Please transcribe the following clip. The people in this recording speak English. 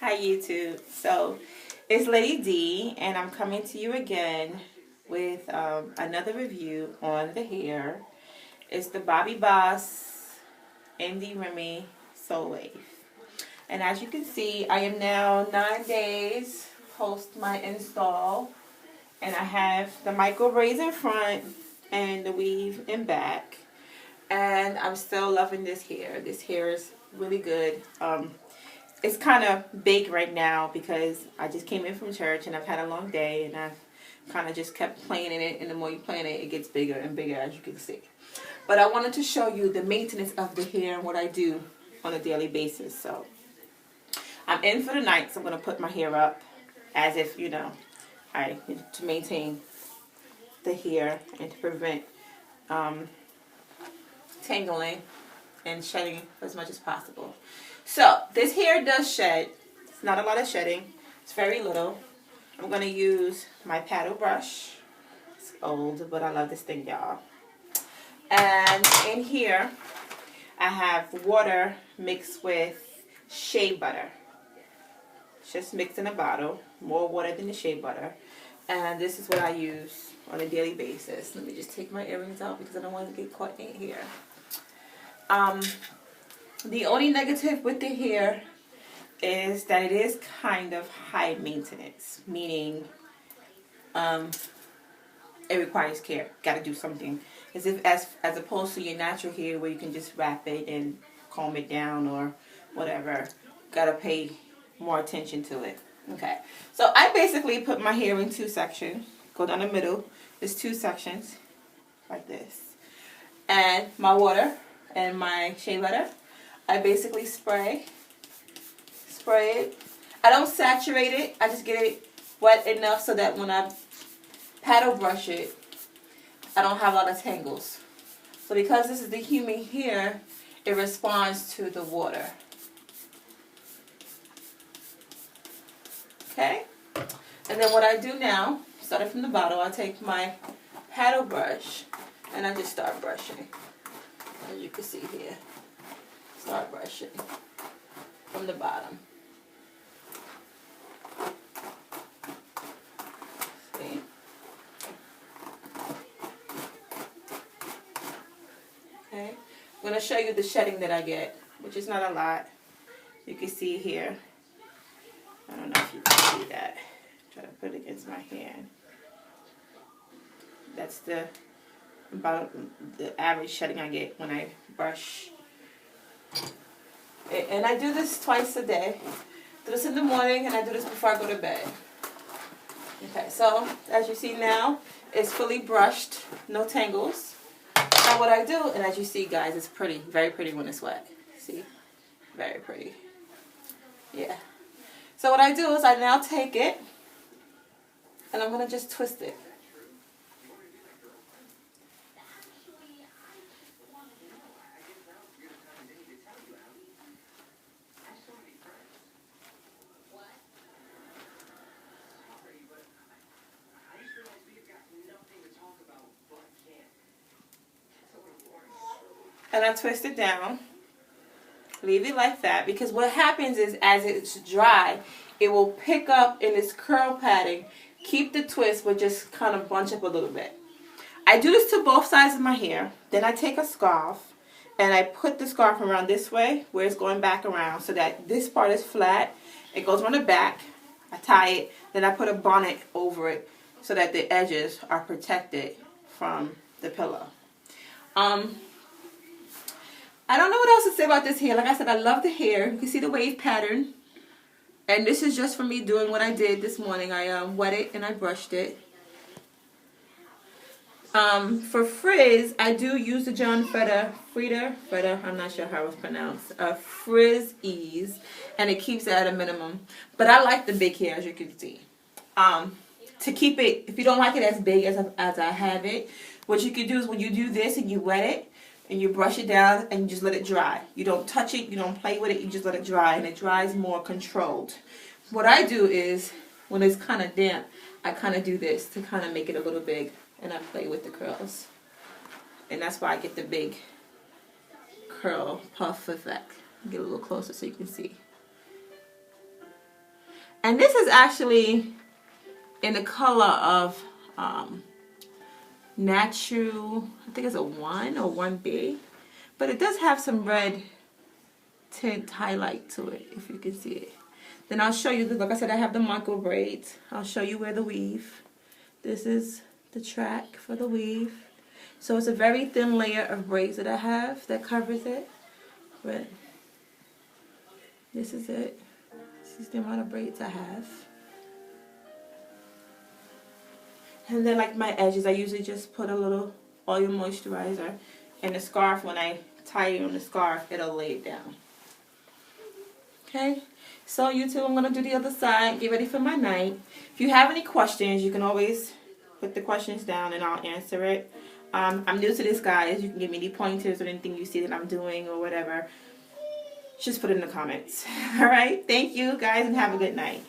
Hi YouTube. So it's Lady D and I'm coming to you again with another review on the hair. It's the Bobbi Boss Indi Remi Soul Wave. And as you can see, I am now 9 days post my install, and I have the micro braids in front and the weave in back. And I'm still loving this hair. This hair is really good. It's kind of big right now because I just came in from church and I've had a long day, and I've kind of just kept playing in it, and the more you play in it, it gets bigger and bigger, as you can see. But I wanted to show you the maintenance of the hair and what I do on a daily basis. So I'm in for the night, so I'm going to put my hair up as if, to maintain the hair and to prevent tangling and shedding as much as possible. So this hair does shed. It's not a lot of shedding. It's very little. I'm going to use my paddle brush. It's old, but I love this thing, y'all. And in here, I have water mixed with shea butter. It's just mixed in a bottle. More water than the shea butter. And this is what I use on a daily basis. Let me just take my earrings out because I don't want to get caught in here. The only negative with the hair is that it is kind of high maintenance, meaning it requires care. Got to do something, as opposed to your natural hair where you can just wrap it and comb it down or whatever. Got to pay more attention to it. Okay, so I basically put my hair in two sections. Go down the middle. There's two sections like this, and my water and my shea butter. I basically spray it. I don't saturate it. I just get it wet enough so that when I paddle brush it, I don't have a lot of tangles. So because this is the human hair, it responds to the water. Okay? And then what I do now, starting from the bottom, I take my paddle brush and I just start brushing. As you can see here. Start brushing from the bottom. See? Okay. I'm going to show you the shedding that I get, which is not a lot. You can see here. I don't know if you can see that. Try to put it against my hand. That's about the average shedding I get when I brush. And I do this twice a day. Do this in the morning and I do this before I go to bed. Okay, so as you see now, it's fully brushed, no tangles. And what I do, and as you see guys, it's pretty, very pretty when it's wet. See? Very pretty. Yeah. So what I do is I now take it and I'm going to just twist it. And I twist it down. Leave it like that, because what happens is as it's dry, it will pick up in this curl pattern, keep the twist, but just kind of bunch up a little bit. I do this to both sides of my hair. Then I take a scarf and I put the scarf around this way where it's going back around so that this part is flat. It goes on the back. I tie it. Then I put a bonnet over it so that the edges are protected from the pillow. I don't know what else to say about this hair. Like I said, I love the hair. You can see the wave pattern. And this is just for me doing what I did this morning. I wet it and I brushed it. For frizz, I do use the John Frieda, I'm not sure how it's pronounced, Frizz Ease. And it keeps it at a minimum. But I like the big hair, as you can see. To keep it, if you don't like it as big as I have it, what you can do is when you do this and you wet it, and you brush it down and you just let it dry. You don't touch it, you don't play with it, you just let it dry, and it dries more controlled. What I do is, when it's kind of damp, I kind of do this to kind of make it a little big, and I play with the curls. And that's why I get the big curl puff effect. Get a little closer so you can see. And this is actually in the color of Natural, I think it's a 1 or 1B. But it does have some red tint highlight to it, if you can see it. Then I'll show you, like I said, I have the micro braids. I'll show you where the weave. This is the track for the weave. So it's a very thin layer of braids that I have that covers it. But this is it. This is the amount of braids I have. And then like my edges, I usually just put a little oil moisturizer. And the scarf, when I tie it on the scarf, it'll lay it down. Okay, so YouTube, I'm going to do the other side. Get ready for my night. If you have any questions, you can always put the questions down and I'll answer it. I'm new to this, guys. You can give me any pointers or anything you see that I'm doing or whatever. Just put it in the comments. All right, thank you, guys, and have a good night.